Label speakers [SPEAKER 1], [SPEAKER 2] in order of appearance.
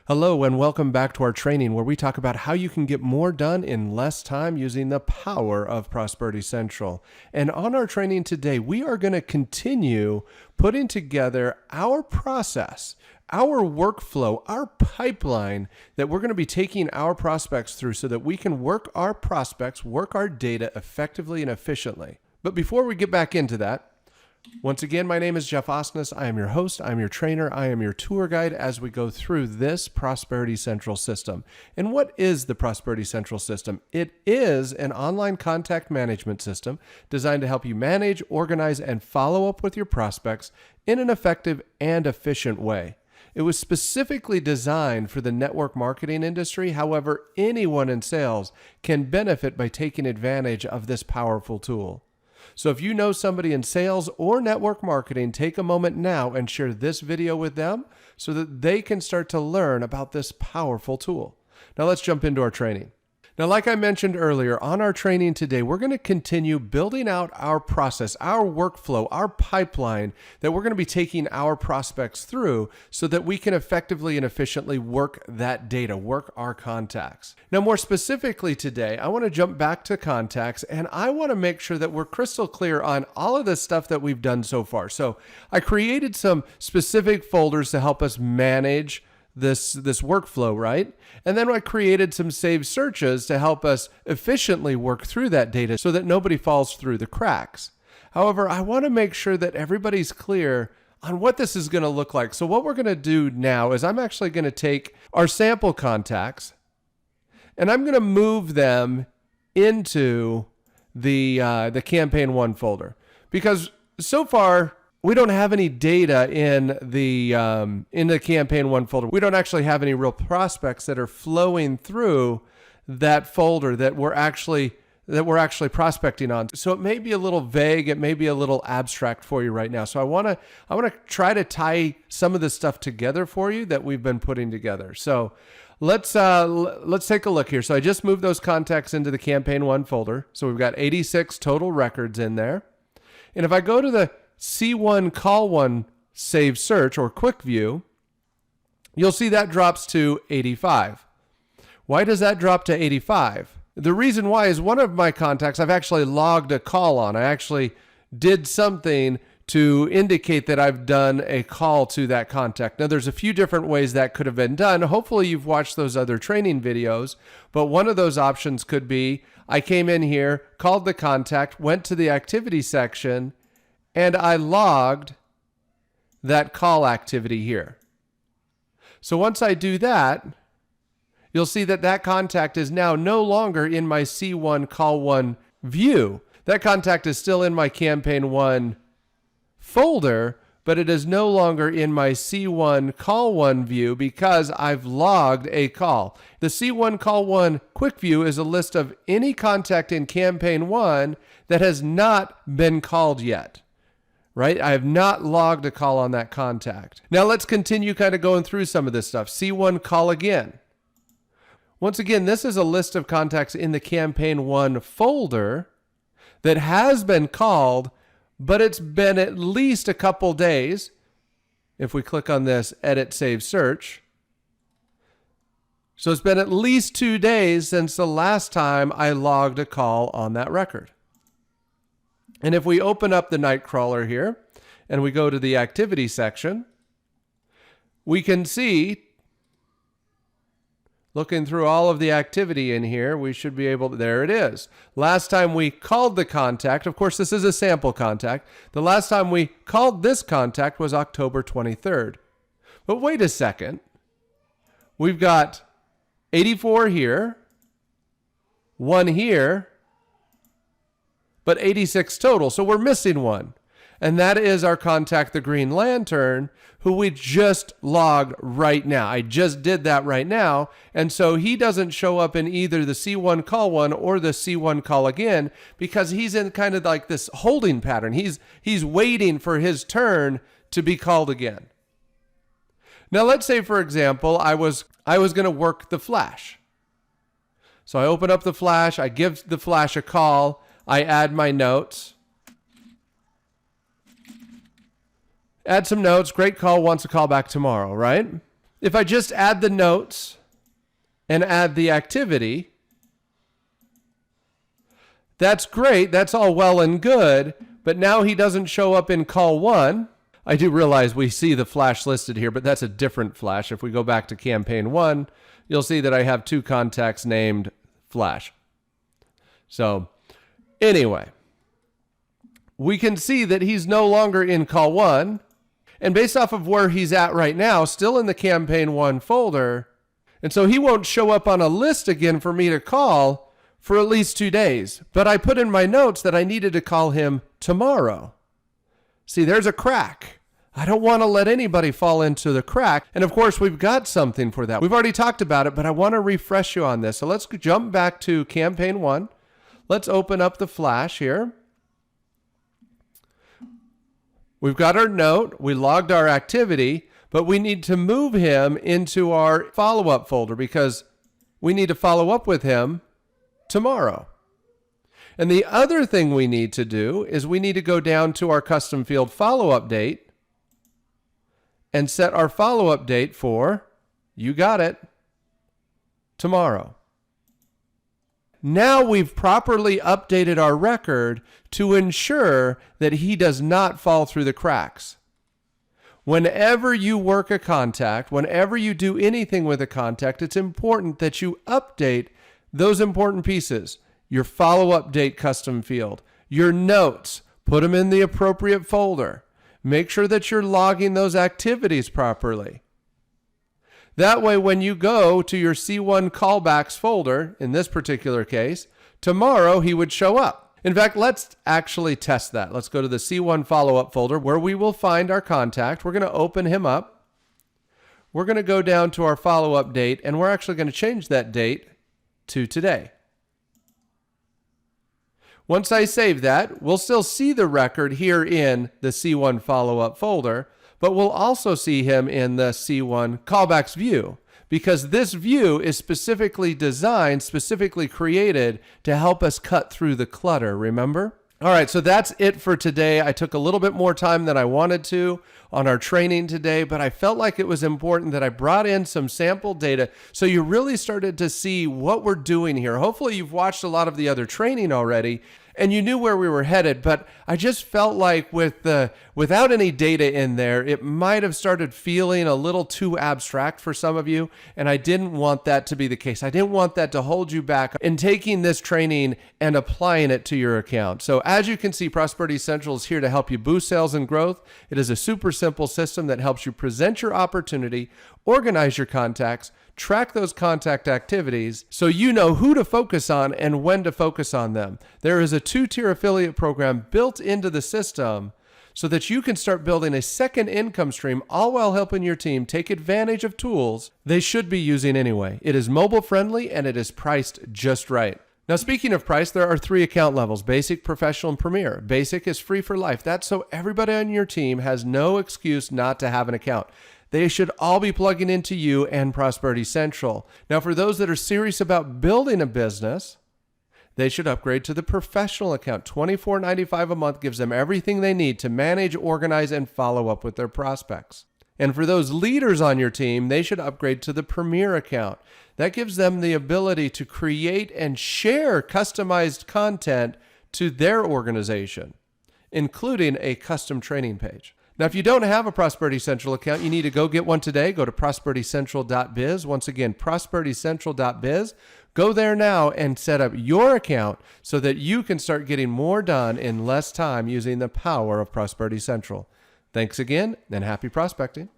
[SPEAKER 1] Hello and welcome back to our training where we talk about how you can get more done in less time using the power of Prosperity Central. And on our training today, we are going to continue putting together our process, our workflow, our pipeline that we're going to be taking our prospects through so that we can work our prospects, work our data effectively and efficiently. But before we get back into that, once again, my name is Jeff Osnes. I am your host. I am your trainer. I am your tour guide as we go through this Prosperity Central system. And what is the Prosperity Central system? It is an online contact management system designed to help you manage, organize, and follow up with your prospects in an effective and efficient way. It was specifically designed for the network marketing industry. However, anyone in sales can benefit by taking advantage of this powerful tool. So if you know somebody in sales or network marketing, take a moment now and share this video with them so that they can start to learn about this powerful tool. Now let's jump into our training. Now, like I mentioned earlier, on our training today, we're going to continue building out our process, our workflow, our pipeline that we're going to be taking our prospects through so that we can effectively and efficiently work that data, work our contacts. Now, more specifically today, I want to jump back to contacts and I want to make sure that we're crystal clear on all of the stuff that we've done so far. So I created some specific folders to help us manage this workflow, right? And then I created some saved searches to help us efficiently work through that data so that nobody falls through the cracks. However, I want to make sure that everybody's clear on what this is going to look like. So what we're going to do now is I'm actually going to take our sample contacts and I'm going to move them into the campaign one folder, because so far we don't have any data in the campaign one folder. We don't actually have any real prospects that are flowing through that folder that we're actually prospecting on. So it may be a little vague, it may be a little abstract for you right now. So I want to try to tie some of this stuff together for you that we've been putting together. So let's take a look here. So I just moved those contacts into the campaign one folder. So we've got 86 total records in there. And if I go to the C1 call one save search or quick view, you'll see that drops to 85. Why does that drop to 85? The reason why is one of my contacts I've actually logged a call on. I actually did something to indicate that I've done a call to that contact. Now there's a few different ways that could have been done. Hopefully you've watched those other training videos, but one of those options could be I came in here, called the contact, went to the activity section, and I logged that call activity here. So once I do that, you'll see that that contact is now no longer in my C1 call one view. That contact is still in my campaign one folder, but it is no longer in my C1 call one view because I've logged a call. The C1 call one quick view is a list of any contact in campaign one that has not been called yet. Right? I have not logged a call on that contact. Now let's continue kind of going through some of this stuff. C1 call again. Once again, this is a list of contacts in the campaign one folder that has been called, but it's been at least a couple days. If we click on this edit save search. So it's been at least 2 days since the last time I logged a call on that record. And if we open up the Nightcrawler here and we go to the activity section, we can see, looking through all of the activity in here, we should be able to, there it is. Last time we called the contact, of course, this is a sample contact. The last time we called this contact was October 23rd. But wait a second. We've got 84 here, 1 here, but 86 total. So we're missing one. And that is our contact, the Green Lantern, who we just logged right now. I just did that right now. And so he doesn't show up in either the C1 call one or the C1 call again because he's in kind of like this holding pattern. He's waiting for his turn to be called again. Now let's say, for example, I was going to work the Flash. So I open up the Flash, I give the Flash a call, I add my notes. Add some notes. Great call. Wants a call back tomorrow, right? If I just add the notes and add the activity, that's great. That's all well and good. But now he doesn't show up in call 1. I do realize we see the flash listed here, but that's a different flash. If we go back to campaign 1, you'll see that I have 2 contacts named flash. So anyway, we can see that he's no longer in call 1. And based off of where he's at right now, still in the campaign 1 folder. And so he won't show up on a list again for me to call for at least 2 days. But I put in my notes that I needed to call him tomorrow. See, there's a crack. I don't want to let anybody fall into the crack. And of course, we've got something for that. We've already talked about it, but I want to refresh you on this. So let's jump back to campaign 1. Let's open up the flash here. We've got our note, we logged our activity, but we need to move him into our follow-up folder because we need to follow up with him tomorrow. And the other thing we need to do is we need to go down to our custom field follow-up date and set our follow-up date for, you got it, tomorrow. Now we've properly updated our record to ensure that he does not fall through the cracks. Whenever you work a contact, whenever you do anything with a contact, it's important that you update those important pieces. Your follow-up date custom field, your notes, put them in the appropriate folder. Make sure that you're logging those activities properly. That way, when you go to your C1 callbacks folder, in this particular case, tomorrow he would show up. In fact, let's actually test that. Let's go to the C1 follow-up folder where we will find our contact. We're going to open him up. We're going to go down to our follow-up date, and we're actually going to change that date to today. Once I save that, we'll still see the record here in the C1 follow-up folder, but we'll also see him in the C1 callbacks view because this view is specifically designed, specifically created to help us cut through the clutter, remember? All right, so that's it for today. I took a little bit more time than I wanted to on our training today, but I felt like it was important that I brought in some sample data so you really started to see what we're doing here. Hopefully you've watched a lot of the other training already and you knew where we were headed, but I just felt like without any data in there, it might have started feeling a little too abstract for some of you, and I didn't want that to be the case. I didn't want that to hold you back in taking this training and applying it to your account. So as you can see, Prosperity Central is here to help you boost sales and growth. It is a super simple system that helps you present your opportunity, organize your contacts, track those contact activities so you know who to focus on and when to focus on them. There is a 2-tier affiliate program built into the system so that you can start building a second income stream, all while helping your team take advantage of tools they should be using anyway. It is mobile friendly and it is priced just right. Now, speaking of price, there are 3 account levels: Basic, Professional, and Premier. Basic is free for life. That's so everybody on your team has no excuse not to have an account. They should all be plugging into you and Prosperity Central. Now, for those that are serious about building a business, they should upgrade to the Professional account. $24.95 a month gives them everything they need to manage, organize, and follow up with their prospects. And for those leaders on your team, they should upgrade to the Premier account. That gives them the ability to create and share customized content to their organization, including a custom training page. Now, if you don't have a Prosperity Central account, you need to go get one today. Go to prosperitycentral.biz. Once again, prosperitycentral.biz. Go there now and set up your account so that you can start getting more done in less time using the power of Prosperity Central. Thanks again, and happy prospecting.